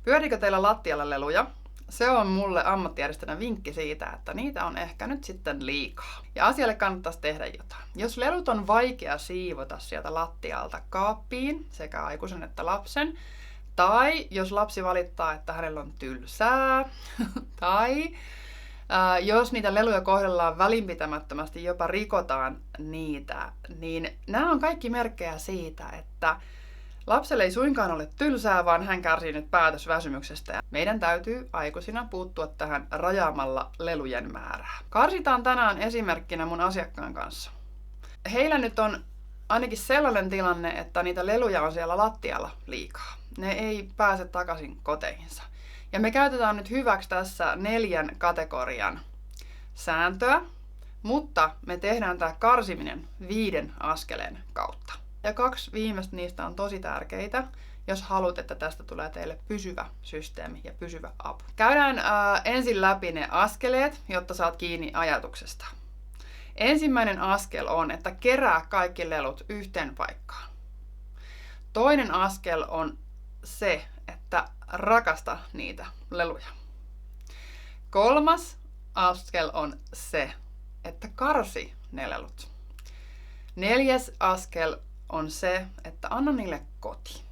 Pyörikö teillä lattialla leluja? Se on mulle ammattijärjestönä vinkki siitä, että niitä on ehkä nyt sitten liikaa. Ja asialle kannattaisi tehdä jotain. Jos lelut on vaikea siivota sieltä lattialta kaappiin, sekä aikuisen että lapsen, tai jos lapsi valittaa, että hänellä on tylsää, tai jos niitä leluja kohdellaan välinpitämättömästi, jopa rikotaan niitä, niin nämä on kaikki merkkejä siitä, että lapselle ei suinkaan ole tylsää, vaan hän kärsii nyt päätösväsymyksestä. Meidän täytyy aikuisina puuttua tähän rajaamalla lelujen määrää. Karsitaan tänään esimerkkinä mun asiakkaan kanssa. Heillä nyt on ainakin sellainen tilanne, että niitä leluja on siellä lattialla liikaa. Ne ei pääse takaisin koteihinsa. Ja me käytetään nyt hyväksi tässä 4 kategorian sääntöä, mutta me tehdään tämä karsiminen 5 askeleen kautta. Ja 2 viimeistä niistä on tosi tärkeitä, jos haluat, että tästä tulee teille pysyvä systeemi ja pysyvä apu. Käydään ensin läpi ne askeleet, jotta saat kiinni ajatuksesta. Ensimmäinen askel on, että kerää kaikki lelut yhteen paikkaan. Toinen askel on se, että rakasta niitä leluja. 3. askel on se, että karsi ne lelut. 4. askel on se, että anna niille koti.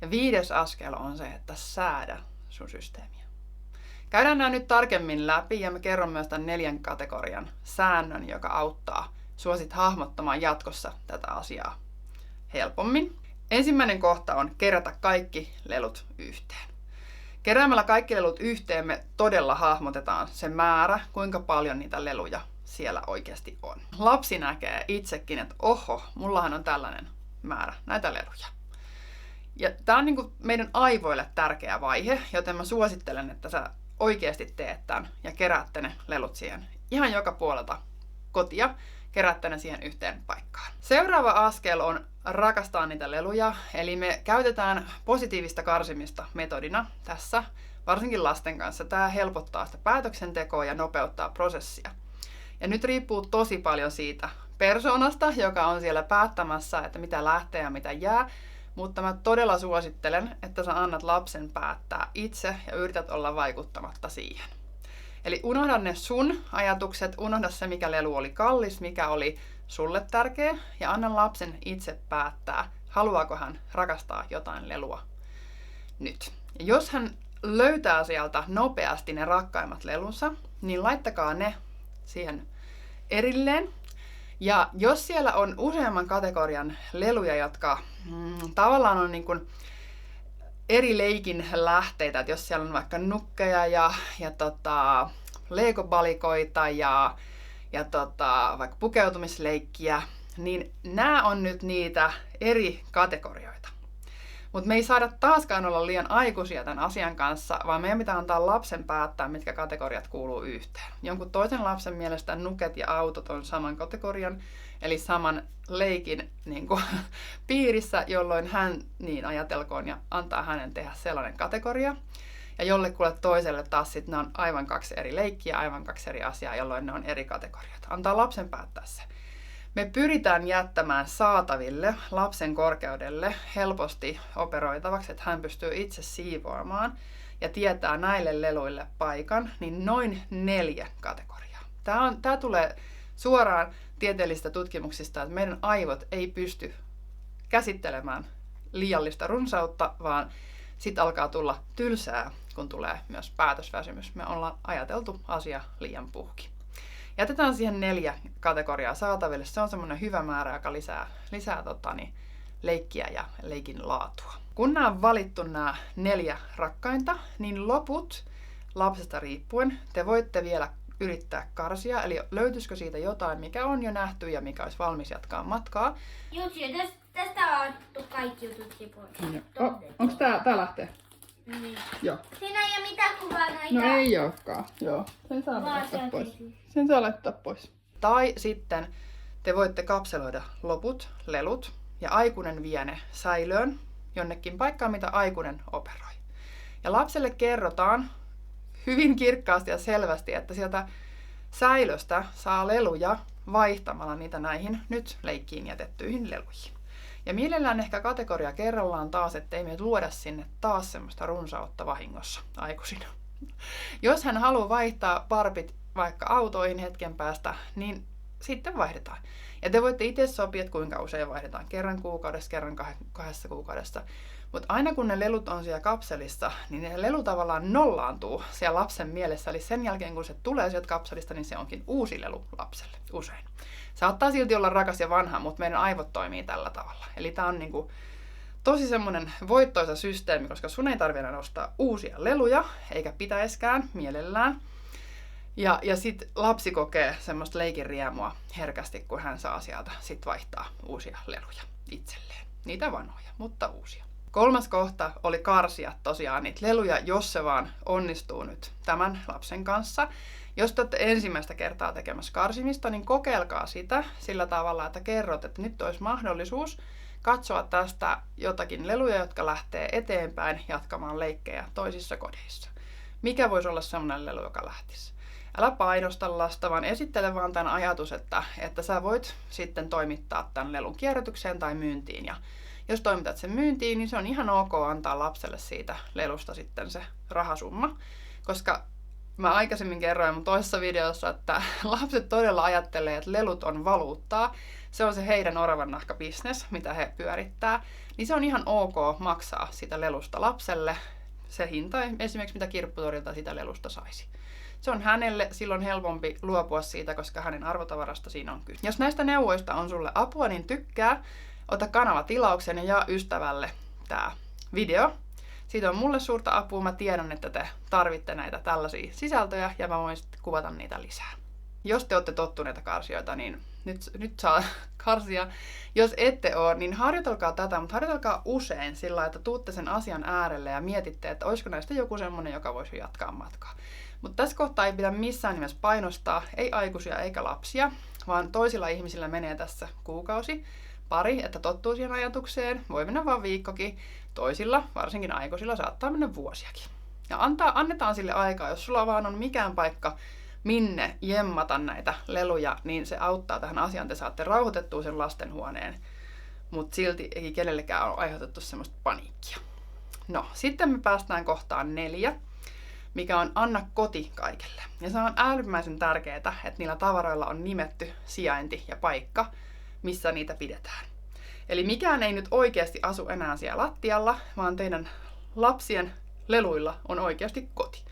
Ja 5. askel on se, että säädä sun systeemiä. Käydään nämä nyt tarkemmin läpi ja mä kerron myös tämän 4 kategorian säännön, joka auttaa sua sit hahmottamaan jatkossa tätä asiaa helpommin. Ensimmäinen kohta on kerätä kaikki lelut yhteen. Keräämällä kaikki lelut yhteen me todella hahmotetaan se määrä, kuinka paljon niitä leluja siellä oikeasti on. Lapsi näkee itsekin, että oho, mullahan on tällainen määrä näitä leluja. Ja tää on niinku meidän aivoille tärkeä vaihe, joten mä suosittelen, että sä oikeasti teet tämän ja keräätte ne lelut siihen ihan joka puolelta kotia, keräätte ne siihen yhteen paikkaan. Seuraava askel on rakastaa niitä leluja, eli me käytetään positiivista karsimista metodina tässä, varsinkin lasten kanssa. Tää helpottaa sitä päätöksentekoa ja nopeuttaa prosessia. Ja nyt riippuu tosi paljon siitä persoonasta, joka on siellä päättämässä, että mitä lähtee ja mitä jää. Mutta mä todella suosittelen, että sä annat lapsen päättää itse ja yrität olla vaikuttamatta siihen. Eli unohda ne sun ajatukset, unohda se mikä lelu oli kallis, mikä oli sulle tärkeä ja anna lapsen itse päättää, haluaako hän rakastaa jotain lelua nyt. Ja jos hän löytää sieltä nopeasti ne rakkaimmat lelunsa, niin laittakaa ne siihen erilleen. Ja jos siellä on useamman kategorian leluja, jotka tavallaan on niin kuin eri leikin lähteitä, että jos siellä on vaikka nukkeja ja legobalikoita ja vaikka pukeutumisleikkiä, niin nämä on nyt niitä eri kategorioita. Mutta me ei saada taaskaan olla liian aikuisia tämän asian kanssa, vaan meidän pitää antaa lapsen päättää, mitkä kategoriat kuuluu yhteen. Jonkun toisen lapsen mielestä nuket ja autot on saman kategorian, eli saman leikin niin kuin, piirissä, jolloin hän niin ajatelkoon ja antaa hänen tehdä sellainen kategoria. Ja jollekulle toiselle taas sitten ne on aivan 2 eri leikkiä, aivan 2 eri asiaa, jolloin ne on eri kategoriat. Antaa lapsen päättää se. Me pyritään jättämään saataville lapsen korkeudelle helposti operoitavaksi, että hän pystyy itse siivoamaan ja tietää näille leluille paikan, niin noin 4 kategoriaa. Tämä tulee suoraan tieteellisistä tutkimuksista, että meidän aivot ei pysty käsittelemään liiallista runsautta, vaan sitten alkaa tulla tylsää, kun tulee myös päätösväsymys. Me ollaan ajateltu asia liian puhki. Jätetään siihen 4 kategoriaa saataville. Se on semmoinen hyvä määrä, joka lisää leikkiä ja leikin laatua. Kun nämä on valittu nämä 4 rakkainta, niin loput lapsesta riippuen te voitte vielä yrittää karsia. Eli löytyisikö siitä jotain, mikä on jo nähty ja mikä olisi valmis jatkaa matkaa. Tästä on otettu kaikki jutut pois. Onko tää lähtee? Niin. Joo. Siinä ei ole mitään kuvaa noita. No ei olekaan, joo. Sen saa laittaa pois. Sen saa laittaa pois. Tai sitten te voitte kapseloida loput, lelut, ja aikuinen vie ne säilöön jonnekin paikkaan, mitä aikuinen operoi. Ja lapselle kerrotaan hyvin kirkkaasti ja selvästi, että sieltä säilöstä saa leluja vaihtamalla niitä näihin nyt leikkiin jätettyihin leluihin. Ja mielellään ehkä kategoria kerrallaan taas, ettei me luoda sinne taas semmoista runsautta vahingossa aikuisina. Jos hän haluaa vaihtaa Barbit vaikka autoihin hetken päästä, niin sitten vaihdetaan. Ja te voitte itse sopia, että kuinka usein vaihdetaan. Kerran kuukaudessa, kerran 2 kuukaudessa. Mutta aina kun ne lelut on siellä kapselissa, niin ne lelu tavallaan nollaantuu siellä lapsen mielessä. Eli sen jälkeen kun se tulee sieltä kapselista, niin se onkin uusi lelu lapselle usein. Saattaa silti olla rakas ja vanha, mutta meidän aivot toimii tällä tavalla. Eli tää on niinku tosi semmonen voittoisa systeemi, koska sun ei tarvitse enää ostaa uusia leluja, eikä pitäiskään mielellään. Ja sit lapsi kokee semmoista leikin riemua herkästi, kun hän saa sieltä sit vaihtaa uusia leluja itselleen. Niitä vanhoja, mutta uusia. 3. kohta oli karsia tosiaan niitä leluja, jos se vaan onnistuu nyt tämän lapsen kanssa. Jos te olette ensimmäistä kertaa tekemässä karsimista, niin kokeilkaa sitä sillä tavalla, että kerrot, että nyt olisi mahdollisuus katsoa tästä jotakin leluja, jotka lähtee eteenpäin jatkamaan leikkejä toisissa kodeissa. Mikä voisi olla sellainen lelu, joka lähtisi? Älä painosta lasta, vaan esittele vaan tämän ajatus, että sä voit sitten toimittaa tämän lelun kierrätykseen tai myyntiin. Ja jos toimitat sen myyntiin, niin se on ihan ok antaa lapselle siitä lelusta sitten se rahasumma. Koska mä aikaisemmin kerroin mun toisessa videossa, että lapset todella ajattelee, että lelut on valuuttaa. Se on se heidän oravannahkabisnes, mitä he pyörittää. Niin se on ihan ok maksaa sitä lelusta lapselle se hinta, esimerkiksi mitä kirpputorilta sitä lelusta saisi. Se on hänelle silloin helpompi luopua siitä, koska hänen arvotavarasta siinä on kyse. Jos näistä neuvoista on sulle apua, niin tykkää, ota kanava tilauksen ja jaa ystävälle tää video. Siitä on mulle suurta apua. Mä tiedän, että te tarvitte näitä tällaisia sisältöjä ja mä voin sitten kuvata niitä lisää. Jos te olette tottuneita karsijoita, niin nyt saa karsia. Jos ette ole, niin harjoitelkaa tätä, mutta harjoitelkaa usein sillä, että tuutte sen asian äärelle ja mietitte, että olisiko näistä joku semmonen, joka voisi jatkaa matkaa. Mutta tässä kohtaa ei pidä missään nimessä painostaa, ei aikuisia eikä lapsia, vaan toisilla ihmisillä menee tässä kuukausi, pari, että tottuu siihen ajatukseen. Voi mennä vaan viikkokin. Toisilla, varsinkin aikuisilla, saattaa mennä vuosiakin. Ja annetaan sille aikaa, jos sulla vaan on mikään paikka, minne jemmata näitä leluja, niin se auttaa tähän asiaan. Te saatte rauhoitettua sen lastenhuoneen, mutta silti ei kenellekään ole aiheutettu semmoista paniikkia. No, sitten me päästään kohtaan 4, mikä on anna koti kaikelle. Ja se on äärimmäisen tärkeää, että niillä tavaroilla on nimetty sijainti ja paikka, missä niitä pidetään. Eli mikään ei nyt oikeasti asu enää siellä lattialla, vaan teidän lapsien leluilla on oikeasti koti.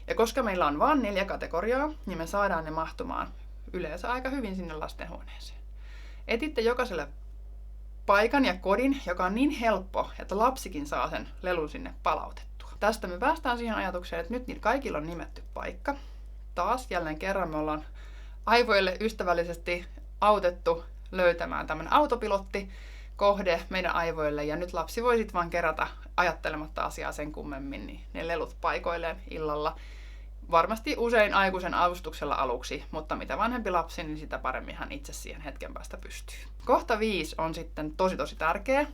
Ja koska meillä on vain 4 kategoriaa, niin me saadaan ne mahtumaan yleensä aika hyvin sinne lastenhuoneeseen. Etitte jokaiselle paikan ja kodin, joka on niin helppo, että lapsikin saa sen lelun sinne palautettua. Tästä me päästään siihen ajatukseen, että nyt kaikilla on nimetty paikka. Taas jälleen kerran me ollaan aivoille ystävällisesti autettu löytämään tämmöinen autopilottikohde meidän aivoille, ja nyt lapsi voi sitten vaan kerätä ajattelematta asiaa sen kummemmin, niin ne lelut paikoilleen illalla. Varmasti usein aikuisen avustuksella aluksi, mutta mitä vanhempi lapsi, niin sitä paremmin hän itse siihen hetken päästä pystyy. Kohta 5 on sitten tosi tärkeä,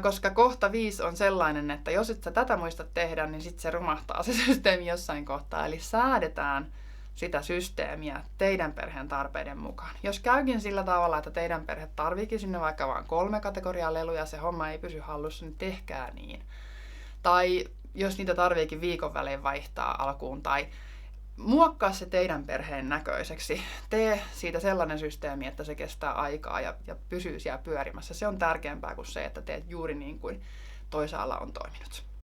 koska kohta 5 on sellainen, että jos et sä tätä muista tehdä, niin sitten se romahtaa se systeemi jossain kohtaa. Eli säädetään sitä systeemiä teidän perheen tarpeiden mukaan. Jos käykin sillä tavalla, että teidän perhe tarviikin sinne vaikka vain 3 kategoriaa leluja, se homma ei pysy hallussa, niin tehkää niin. Tai jos niitä tarviikin viikon välein vaihtaa alkuun, tai muokkaa se teidän perheen näköiseksi. Tee siitä sellainen systeemi, että se kestää aikaa ja pysyy siellä pyörimässä. Se on tärkeämpää kuin se, että teet juuri niin kuin toisaalla on toiminut.